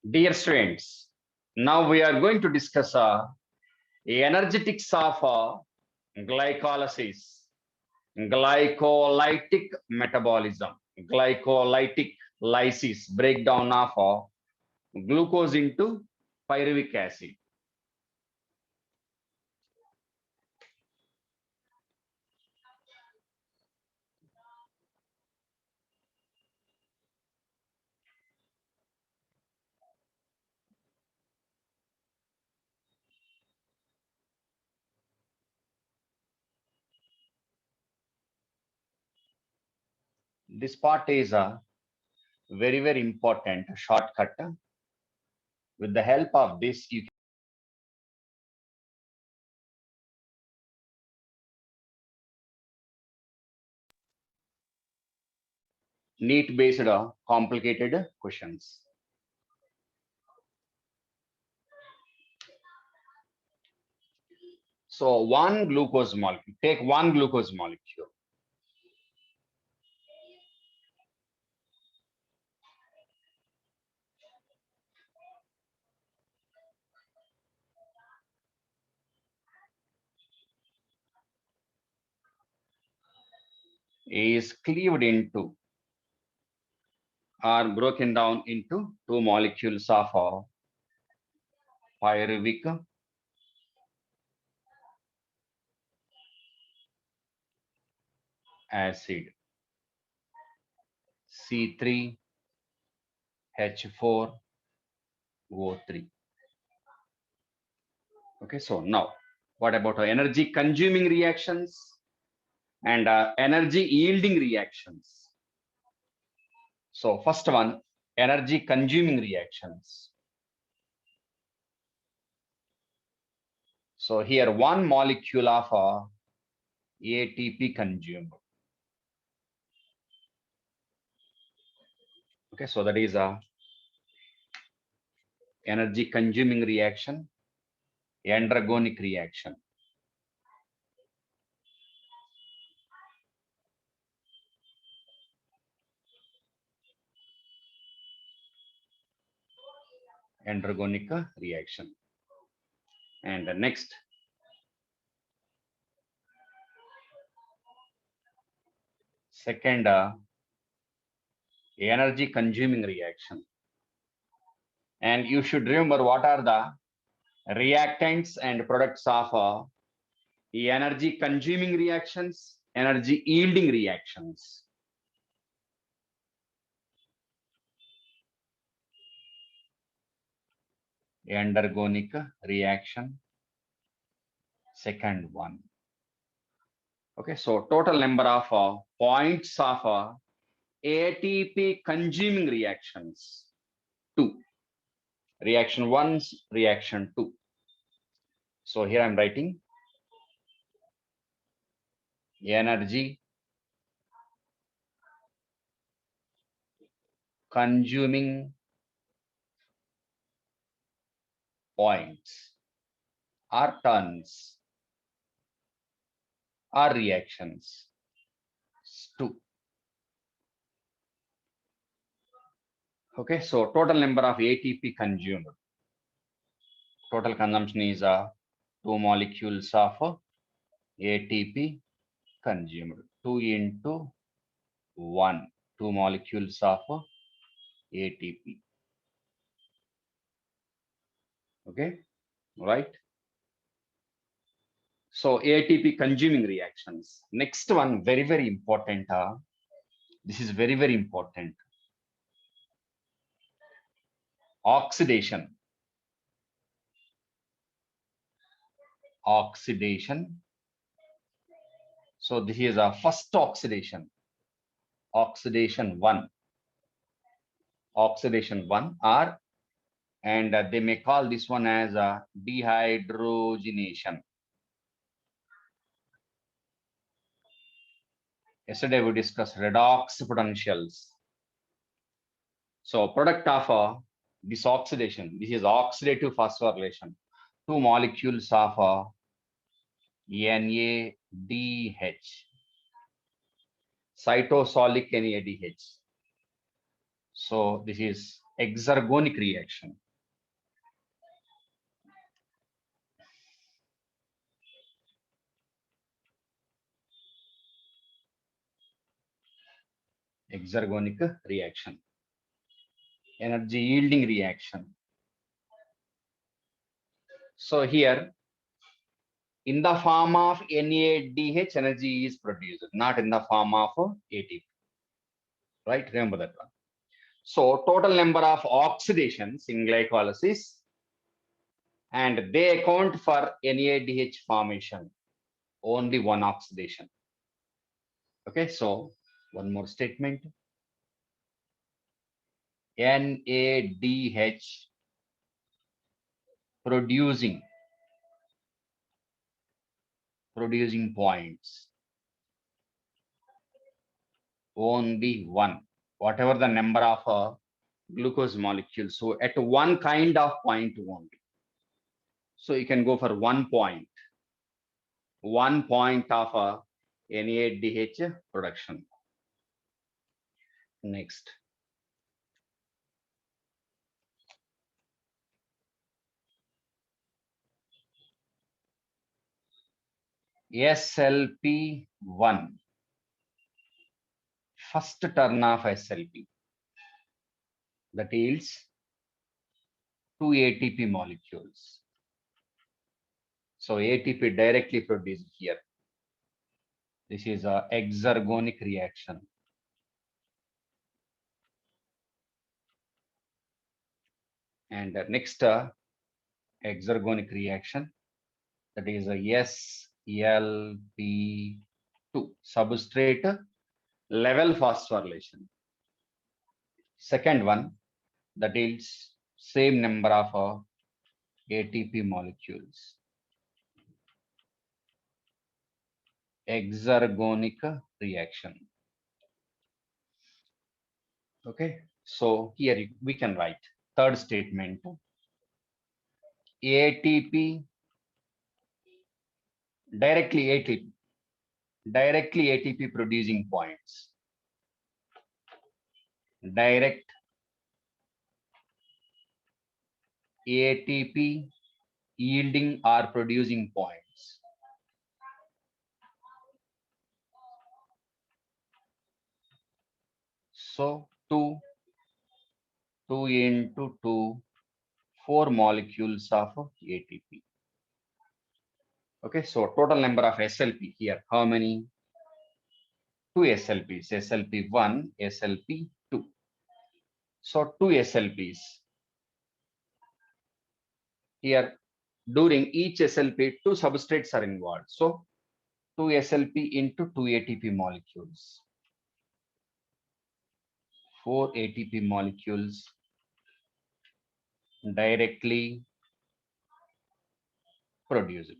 Dear students, now we are going to discuss energetics of glycolysis, glycolytic metabolism, glycolytic lysis, breakdown of glucose into pyruvic acid. This part is a very important shortcut. With the help of this, you NEET based complicated questions. So one glucose molecule, take one glucose molecule. Is cleaved into are broken down into two molecules of pyruvic acid C3H4O3. Okay, so now what about energy consuming reactions and energy yielding reactions? So first one, energy consuming reactions. So here one molecule of ATP consumed. Okay, so that is a energy consuming reaction, androgonic reaction. Androgonic reaction. And the next, second, energy consuming reaction. And you should remember what are the reactants and products of energy consuming reactions, energy yielding reactions. Androgonic reaction, second one. Okay, so total number of points of ATP consuming reactions, 2. Reaction 1, reaction 2. So here I'm writing energy consuming points or tons or reactions 2. Okay, so total number of ATP consumed. Total consumption is 2 molecules of ATP consumed. 2 into 1, 2 molecules of ATP. Okay, right? So ATP consuming reactions. Next one, very important. This is very important. Oxidation. Oxidation. So this is a first oxidation. Oxidation 1. Oxidation 1 or and they may call this one as a dehydrogenation. Yesterday we discussed redox potentials. So product of this oxidation, this is oxidative phosphorylation. 2 molecules of NADH, cytosolic NADH. So this is exergonic reaction. Exergonic reaction. Energy yielding reaction. So here, in the form of NADH, energy is produced, not in the form of ATP. Right? Remember that one. So total number of oxidations in glycolysis, and they account for NADH formation, only one oxidation. Okay, so one more statement. NADH producing points, only one, whatever the number of glucose molecules. So at one kind of point only. So you can go for 1 point of NADH production. Next. SLP1, first turn of SLP, that yields 2 ATP molecules. So ATP directly produced here. This is a exergonic reaction. And next exergonic reaction, that is a SLP2, substrate level phosphorylation. Second one, that is same number of ATP molecules. Exergonic reaction. Okay, so here we can write third statement. ATP, directly ATP producing points. Direct ATP yielding or producing points. So 2 into 2, 4 molecules of ATP. Okay, so total number of SLP here, how many? 2 SLPs, SLP1, SLP2. So 2 SLPs. Here, during each SLP, 2 substrates are involved. So 2 SLP into 2 ATP molecules. 4 ATP molecules directly produced.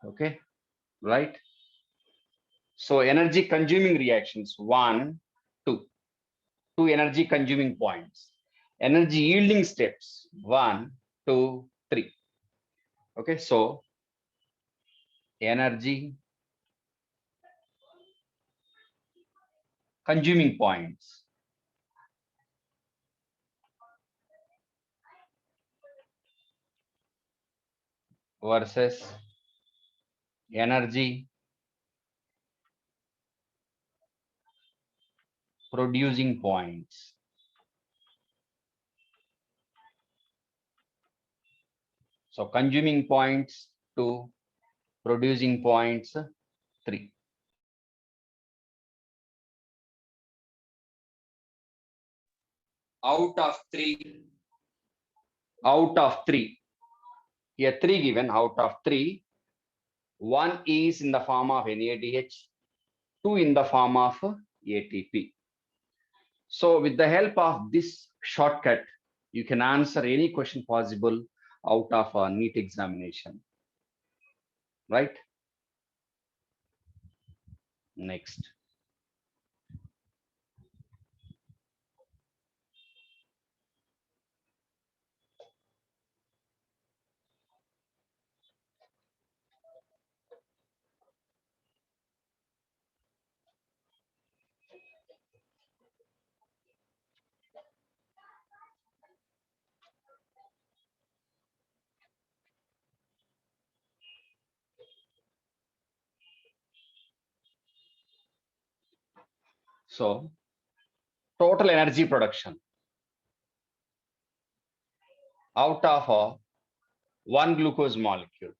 Okay, right? So energy consuming reactions, 1, 2. 2 energy consuming points. Energy yielding steps, 1, 2, 3. Okay, so energy consuming points. Versus energy producing points. So consuming points 2, producing points 3. Out of 3, here 3 given, out of 3, 1 is in the form of NADH, 2 in the form of ATP. So with the help of this shortcut, you can answer any question possible out of a NEET examination, right? Next. So total energy production out of one glucose molecule.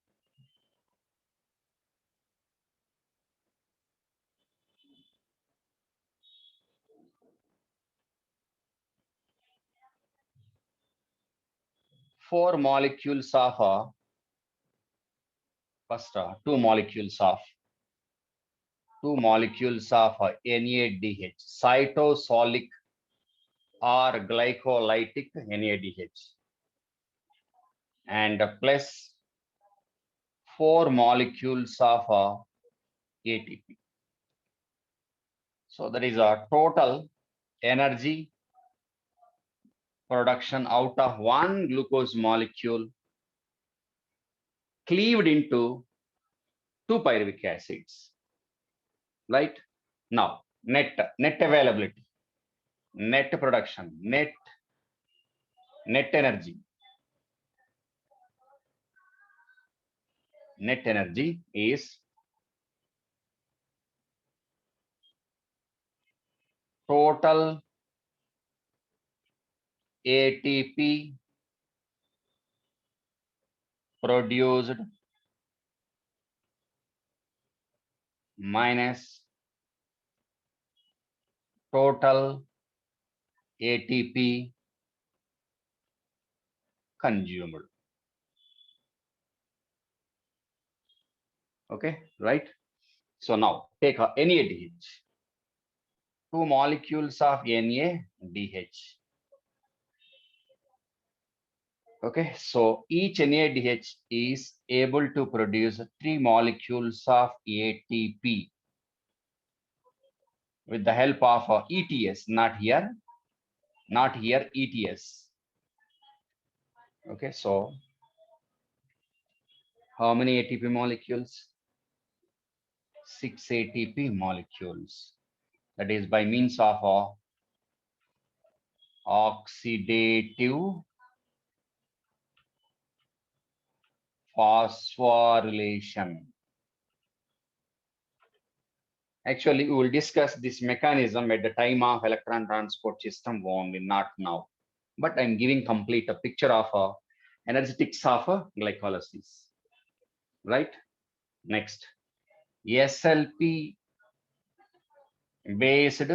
Four molecules of first two molecules of NADH, cytosolic or glycolytic NADH, and plus four molecules of ATP. So that is a total energy production out of one glucose molecule cleaved into two pyruvic acids. Right? Now, net availability, net production, net energy. Net energy is total ATP produced minus total ATP consumed. Okay, right? So now take NADH, two molecules of NADH. Okay, so each NADH is able to produce three molecules of ATP with the help of ETS, not here, ETS. Okay, so how many ATP molecules? 6 ATP molecules. That is by means of oxidative phosphorylation. Actually, we will discuss this mechanism at the time of electron transport system only, not now. But I'm giving complete a picture of energetics of glycolysis. Right? Next, SLP based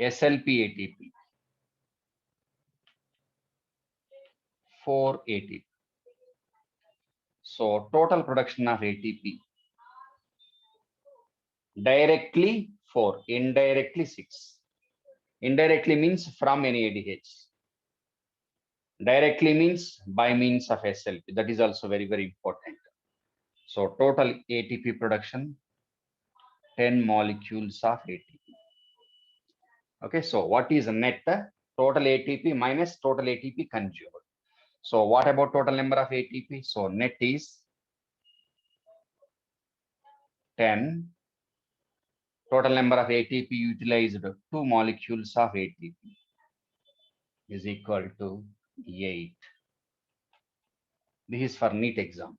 SLP ATP, 4 ATP. So total production of ATP, directly 4, indirectly 6. Indirectly means from NADH. Directly means by means of SLP. That is also very, very important. So total ATP production, 10 molecules of ATP. Okay, so what is net? Total ATP minus total ATP consumed. So what about total number of ATP? So net is 10. Total number of ATP utilized, 2 molecules of ATP is equal to 8. This is for NEET exam.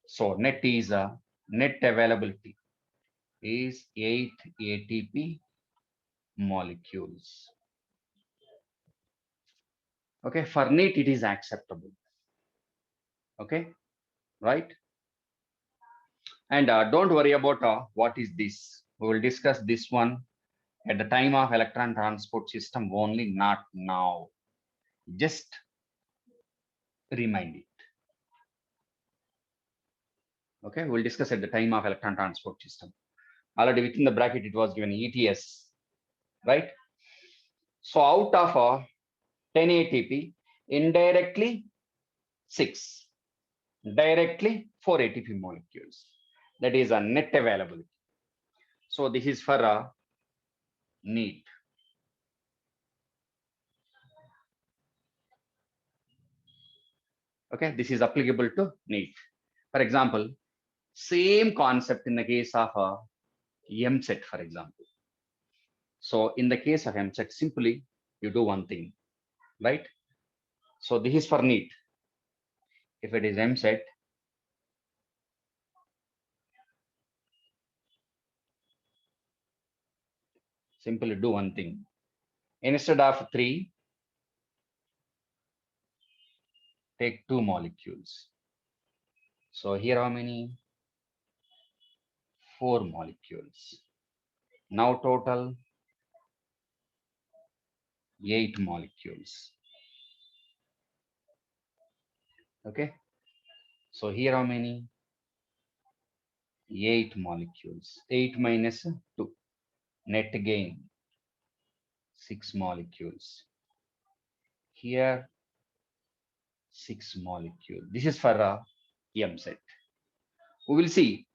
So net is net availability is 8 ATP molecules. Okay, for NEET it is acceptable. Okay, right? And don't worry about what is this. We will discuss this one at the time of electron transport system only, not now. Just remind it. Okay, we'll discuss at the time of electron transport system. Already within the bracket, it was given ETS, right? So out of 10 ATP, indirectly 6, directly 4 ATP molecules. That is a net availability. So this is for a NEET. Okay, this is applicable to NEET. For example, same concept in the case of MSET, for example. So in the case of MSET, simply you do one thing, right? So this is for NEET. If it is MSET, Simply do one thing. Instead of 3, take 2 molecules. So here how many? 4 molecules. Now total 8 molecules. Okay. So here how many? 8 molecules. 8 minus 2. Net gain 6 molecules. Here 6 molecules. This is for a M set. We will see.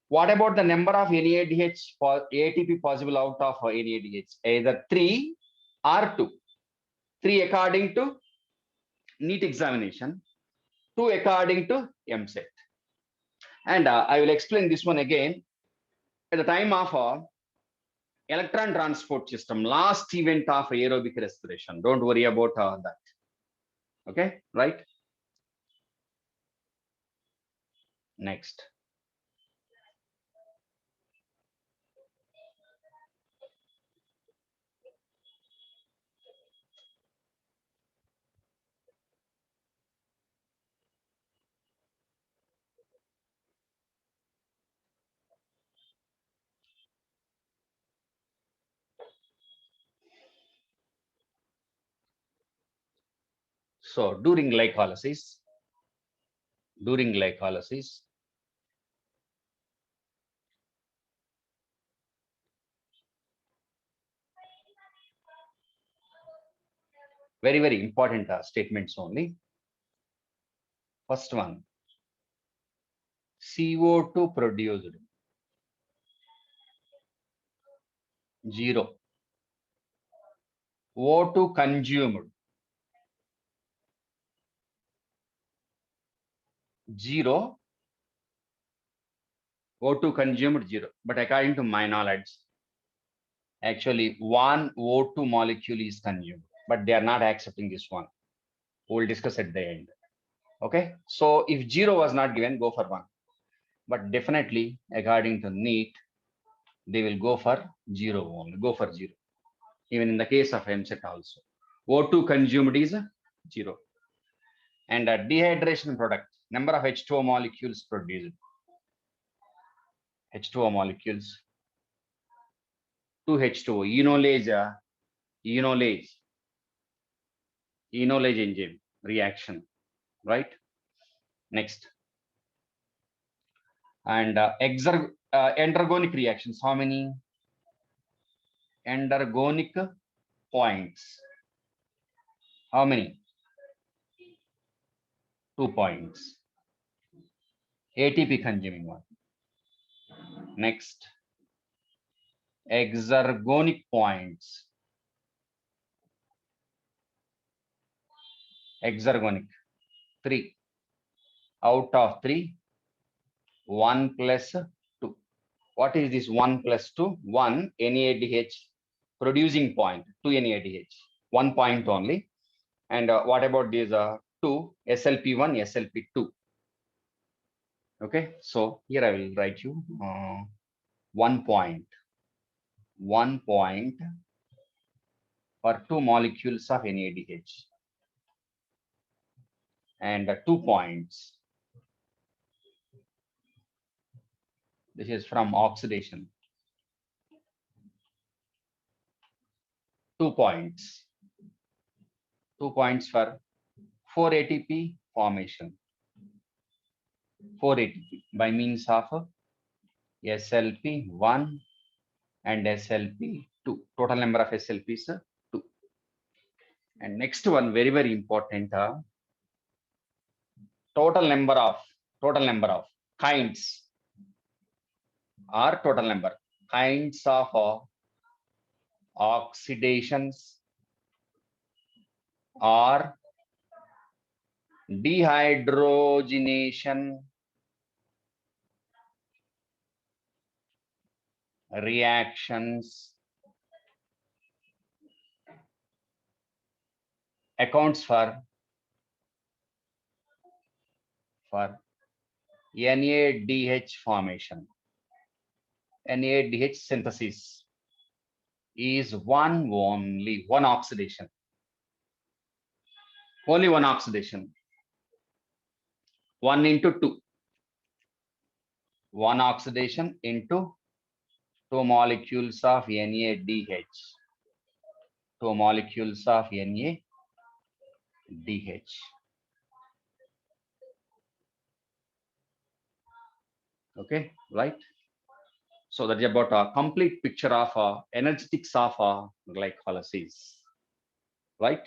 What about the number of NADH for ATP possible out of NADH? Either 3 or 2. 3 according to NEET examination, 2 according to MSET. And I will explain this one again. At the time of electron transport system, last event of aerobic respiration. Don't worry about that. Okay, right? Next. So during glycolysis, very, very important statements only. First one, CO2 produced 0, O2 consumed 0, O2 consumed 0. But according to my knowledge, actually one O2 molecule is consumed, but they are not accepting this one. We'll discuss at the end. Okay. So if 0 was not given, go for 1. But definitely, according to NEET, they will go for 0 only. Go for 0. Even in the case of MSET also. O2 consumed is 0. And a dehydration product, number of H2O molecules produced. H2O molecules. 2H2O, enolase enzyme reaction, right? Next. And endergonic reactions, how many? Endergonic points. How many? 2 points. ATP consuming one. Next. Exergonic points. Exergonic 3. Out of 3, 1 plus 2. What is this 1 plus 2? 1 NADH producing point, 2 NADH, 1 point only. And what about these 2 SLP1, SLP2? Okay, so here I will write you 1 point for 2 molecules of NADH, and 2 points. This is from oxidation. 2 points. 2 points for 4 ATP formation. 4 ATP by means of SLP1 and SLP2. Total number of SLP is 2. And next one, very, very important, total number of kinds, or total number kinds of oxidations or dehydrogenation reactions accounts for NADH formation, NADH synthesis. is only one oxidation. Only one oxidation. 1 into 2. One oxidation into 2 molecules of NADH. 2 molecules of NADH. Okay, right? So that's about a complete picture of energetics of glycolysis, right?